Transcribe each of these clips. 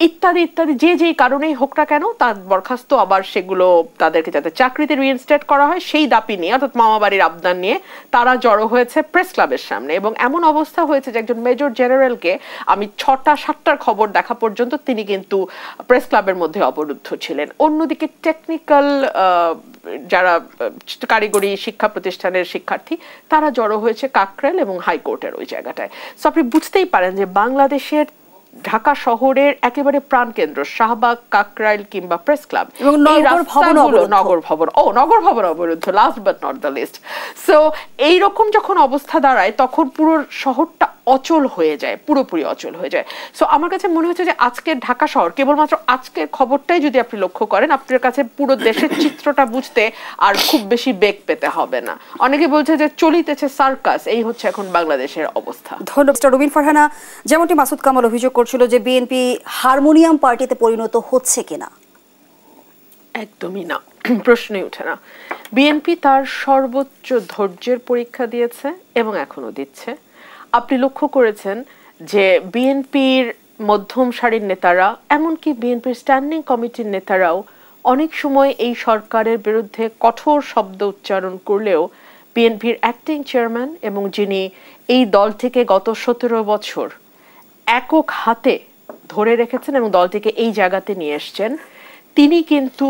ইত্যাদি ইত্যাদি, যে যেই কারণেই হোক না কেন তার বরখাস্ত, আবার সেগুলো তাদেরকে যাতে চাকরিতে রিইনস্টেট করা হয় সেই দাবি নিয়ে, অর্থাৎ মামাবাড়ির আবদার নিয়ে তারা জড়ো হয়েছে প্রেস ক্লাবের সামনে। এবং এমন অবস্থা হয়েছে যে একজন মেজর জেনারেলকে আমি 6টা-7টার খবর দেখা পর্যন্ত তিনি কিন্তু প্রেস ক্লাবের মধ্যে অবরুদ্ধ ছিলেন। অন্যদিকে টেকনিক্যাল যারা কারিগরি শিক্ষা প্রতিষ্ঠানের শিক্ষার্থী তারা জড়ো হয়েছে কাকরাইল এবং হাইকোর্টের ওই জায়গাটায়। সো আপনি বুঝতেই পারেন যে বাংলাদেশের ঢাকা শহরের একেবারে প্রাণকেন্দ্র শাহবাগ, কাকরাইল কিংবা প্রেস ক্লাব এবং নগর ভবন অবরুদ্ধ, last but not the least. So এইরকম যখন অবস্থা দাঁড়ায় তখন পুরো শহরটা অচল হয়ে যায়, পুরোপুরি অচল হয়ে যায়। সো আমার কাছে মনে হচ্ছে যে আজকের ঢাকা শহর, কেবলমাত্র আজকের খবরটাই যদি আপনি লক্ষ্য করেন, আপনার কাছে পুরো দেশের চিত্রটা বুঝতে আর খুব বেশি বেগ পেতে হবে না। অনেকে বলছে যে চলিতেছে সার্কাস, এই হচ্ছে এখন বাংলাদেশের অবস্থা। ধন্যবাদ রুবিন ফারহানা। যেমনটি মাসুদ কামাল অভিযোগ করছিল যে বিএনপি হারমোনিয়াম পার্টিতে পরিণত হচ্ছে কিনা, একদমই না, প্রশ্নই ওঠে না। বিএনপি তার সর্বোচ্চ ধৈর্যের পরীক্ষা দিয়েছে এবং এখনো দিচ্ছে। আপনি লক্ষ্য করেছেন যে বিএনপির মধ্যম সারির নেতারা, এমনকি বিএনপির স্ট্যান্ডিং কমিটির নেতারাও অনেক সময় এই সরকারের বিরুদ্ধে কঠোর শব্দ উচ্চারণ করলেও বিএনপির অ্যাক্টিং চেয়ারম্যান এবং যিনি এই দলটিকে গত 17 বছর একক হাতে ধরে রেখেছেন এবং দলটিকে এই জায়গাতে নিয়ে এসছেন, তিনি কিন্তু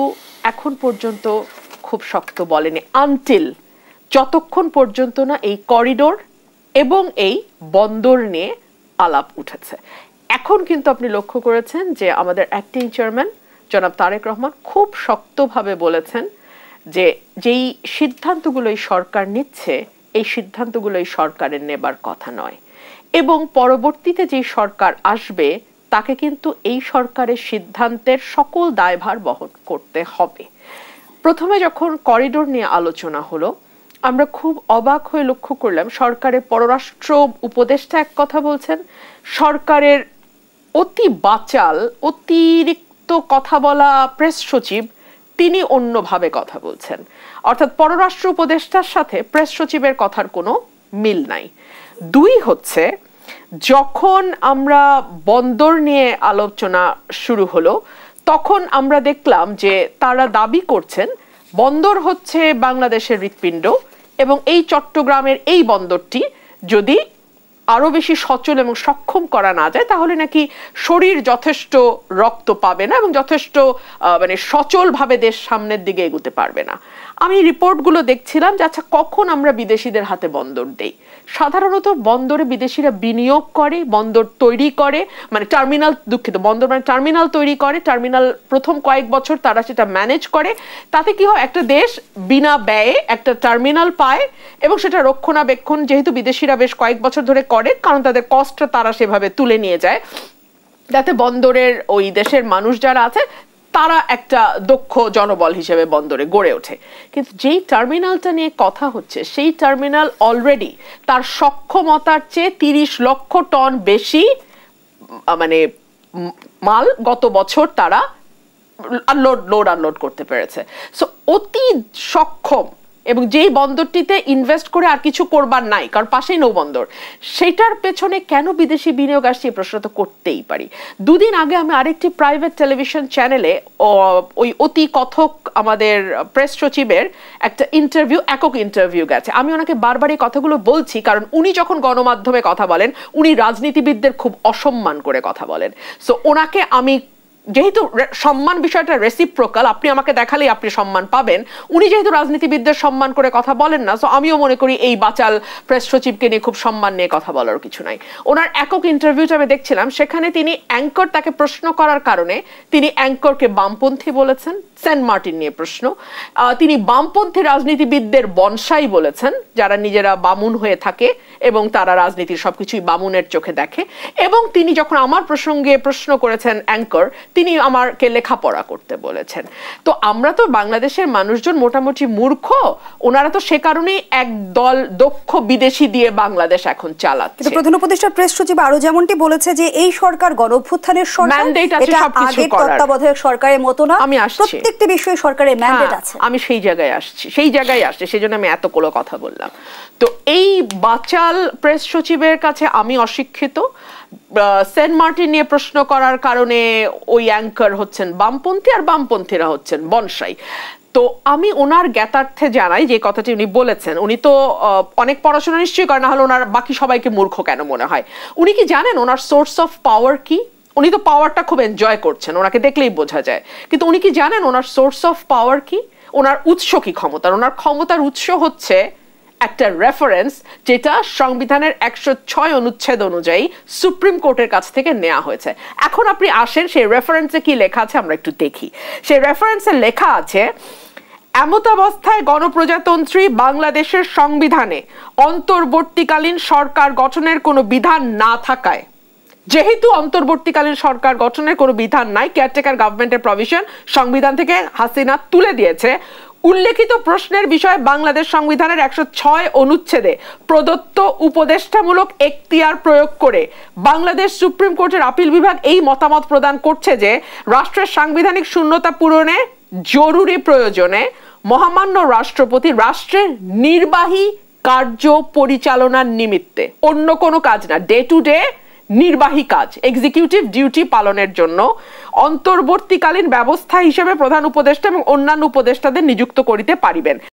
এখন পর্যন্ত খুব শক্ত বলেনি, আনটিল যতক্ষণ পর্যন্ত না এই করিডোর এবং এই বন্দর নিয়ে আলাপ উঠেছে। এখন কিন্তু আপনি লক্ষ্য করেছেন যে আমাদের অ্যাক্টিং চেয়ারম্যান জনাব তারেক রহমান খুব শক্তভাবে বলেছেন যে যেই সিদ্ধান্তগুলো এই সরকার নিচ্ছে এই সিদ্ধান্তগুলো এই সরকারের নেবার কথা নয়, এবং পরবর্তীতে যেই সরকার আসবে তাকে কিন্তু এই সরকারের সিদ্ধান্তের সকল দায়ভার বহন করতে হবে। প্রথমে যখন করিডোর নিয়ে আলোচনা হলো, আমরা খুব অবাক হয়ে লক্ষ্য করলাম সরকারের পররাষ্ট্র উপদেষ্টা এক কথা বলছেন, সরকারের অতি বাচাল অতিরিক্ত কথা বলা প্রেস সচিব তিনি অন্যভাবে কথা বলছেন। অর্থাৎ পররাষ্ট্র উপদেষ্টার সাথে প্রেস সচিবের কথার কোনো মিল নাই। দুই হচ্ছে, যখন আমরা বন্দর নিয়ে আলোচনা শুরু হলো তখন আমরা দেখলাম যে তারা দাবি করছেন বন্দর হচ্ছে বাংলাদেশের হৃৎপিণ্ড এবং এই চট্টগ্রামের এই বন্দরটি যদি আরো বেশি সচল এবং সক্ষম করা না যায় তাহলে নাকি শরীর যথেষ্ট রক্ত পাবে না এবং যথেষ্ট মানে সচলভাবে দেশ সামনের দিকে এগোতে পারবে না। আমি রিপোর্টগুলো দেখছিলাম যে আচ্ছা কখন আমরা বিদেশিদের হাতে বন্দর দেই? সাধারণত বন্দরে বিদেশিরা বিনিয়োগ করে, বন্দর তৈরি করে, মানে টার্মিনাল, দুঃখিত, বন্দর মানে টার্মিনাল তৈরি করে, টার্মিনাল প্রথম কয়েক বছর তারা সেটা ম্যানেজ করে, তাতে কি হয় একটা দেশ বিনা ব্যয়ে একটা টার্মিনাল পায় এবং সেটা রক্ষণাবেক্ষণ যেহেতু বিদেশিরা বেশ কয়েক বছর ধরে করে, কারণ তাদের কষ্টটা তারা সেভাবে তুলে নিয়ে যায়, যাতে বন্দরের ওই দেশের মানুষ যারা আছে তারা একটা দক্ষ জনবল হিসেবে বন্দরে গড়ে ওঠে। কিন্তু যেই টার্মিনালটা নিয়ে কথা হচ্ছে সেই টার্মিনাল অলরেডি তার সক্ষমতার চেয়ে 30 লক্ষ টন বেশি মানে মাল গত বছর তারা আনলোড করতে পেরেছে। সো অতি সক্ষম, এবং যেই বন্দরটিতে ইনভেস্ট করে আর কিছু করবার নাই কারণ পাশেই নৌবন্দর, সেটার পেছনে কেন বিদেশি বিনিয়োগ আসছে এই প্রশ্ন তো করতেই পারি। দুদিন আগে আমি আরেকটি প্রাইভেট টেলিভিশন চ্যানেলে ওই অতি কথক আমাদের প্রেস সচিবের একটা ইন্টারভিউ, একক ইন্টারভিউ গেছে। আমি ওনাকে বারবার এই কথাগুলো বলছি কারণ উনি যখন গণমাধ্যমে কথা বলেন উনি রাজনীতিবিদদের খুব অসম্মান করে কথা বলেন। সো ওনাকে আমি, যেহেতু সম্মান বিষয়টা রেসিপ্রোকাল, আপনি আমাকে দেখালেই আপনি সম্মান পাবেন, উনি যেহেতু রাজনীতিবিদদের সম্মান করে কথা বলেন না, সো আমিও মনে করি এই বাচাল প্রেস সচিবকে নিয়ে খুব সম্মান নিয়ে কথা বলার কিছু নাই। ওনার একক ইন্টারভিউটা আমি দেখছিলাম, সেখানে তিনি অ্যাঙ্কর তাকে প্রশ্ন করার কারণে তিনি অ্যাঙ্করকে বামপন্থী বলেছেন, সেন্ট মার্টিন নিয়ে প্রশ্ন, তিনি বামপন্থী রাজনীতিবিদদের বনসাই বলেছেন যারা নিজেরা বামুন হয়ে থাকে এবং তারা রাজনীতির সবকিছুই বামুনের চোখে দেখে, এবং তিনি যখন আমার প্রসঙ্গে প্রশ্ন করেছেন অ্যাঙ্কর, তিনি আমাকে লেখাপড়া করতে বলেছেন। তো আমরা তো বাংলাদেশের মানুষজন মোটামুটি মূর্খ, ওনারা তো সে কারণেই এক দল দক্ষ বিদেশি দিয়ে বাংলাদেশ এখন চালাচ্ছে। প্রধান উপদেষ্টা প্রেস সচিব আরো যেমনটি বলেছে যে এই সরকার গণঅভ্যুত্থানের সরকার, এটা আগের তত্ত্বাবধায়ক সরকারের মতো না, আমি আসছি প্রত্যেকটি বিষয়ে সরকারের ম্যান্ডেট আছে। আমি সেই জায়গায় আসছি, সেজন্য আমি এতগুলো কথা বললাম। তো এই বাচাল প্রেস সচিবের কাছে আমি অশিক্ষিত, সেন্ট মার্টিন নিয়ে প্রশ্ন করার কারণে ওই অ্যাঙ্কার হচ্ছেন বামপন্থী আর বামপন্থীরা হচ্ছেন বনসাই। তো আমি ওনার জ্ঞাতার্থে জানাই যে কথাটি উনি বলেছেন, উনি তো অনেক পড়াশোনা নিশ্চয়ই করেন, না হলে ওনার বাকি সবাইকে মূর্খ কেন মনে হয়? উনি কি জানেন ওনার সোর্স অফ পাওয়ার কি? উনি তো পাওয়ারটা খুব এনজয় করছেন, ওনাকে দেখলেই বোঝা যায়, কিন্তু উনি কি জানেন ওনার সোর্স অফ পাওয়ার কি? ওনার উৎস কি ক্ষমতার? ওনার ক্ষমতার উৎস হচ্ছে একটা রেফারেন্স যেটা সংবিধানের 106 অনুচ্ছেদ অনুযায়ী সুপ্রিম কোর্টের কাছ থেকে নেওয়া হয়েছে। এখন আপনি আসেন সেই রেফারেন্সে কি লেখা আছে আমরা একটু দেখি। সেই রেফারেন্সে লেখা আছে, এমতাবস্থায় গণপ্রজাতন্ত্রী বাংলাদেশের সংবিধানে অন্তর্বর্তীকালীন সরকার গঠনের কোনো বিধান না থাকায়, যেহেতু অন্তর্বর্তীকালীন সরকার গঠনের কোনো বিধান নাই, কেয়ারটেকার গভর্নমেন্টের প্রভিশন সংবিধান থেকে হাসিনা তুলে দিয়েছে, উল্লেখিত প্রশ্নের বিষয়ে বাংলাদেশ সংবিধানের 106 অনুচ্ছেদে প্রদত্ত উপদেষ্টামূলক এখতিয়ার প্রয়োগ করে বাংলাদেশ সুপ্রিম কোর্টের আপিল বিভাগ এই মতামত প্রদান করছে যে রাষ্ট্রের সাংবিধানিক শূন্যতা পূরণে জরুরি প্রয়োজনে মহামান্য রাষ্ট্রপতি রাষ্ট্রের নির্বাহী কার্য পরিচালনার নিমিত্তে, অন্য কোনো কাজ না, ডে টু ডে নির্বাহী কাজ, এক্সিকিউটিভ ডিউটি পালনের জন্য অন্তর্বর্তীকালীন ব্যবস্থা হিসেবে প্রধান উপদেষ্টা এবং অন্যান্য উপদেষ্টাদের নিযুক্ত করিতে পারিবেন।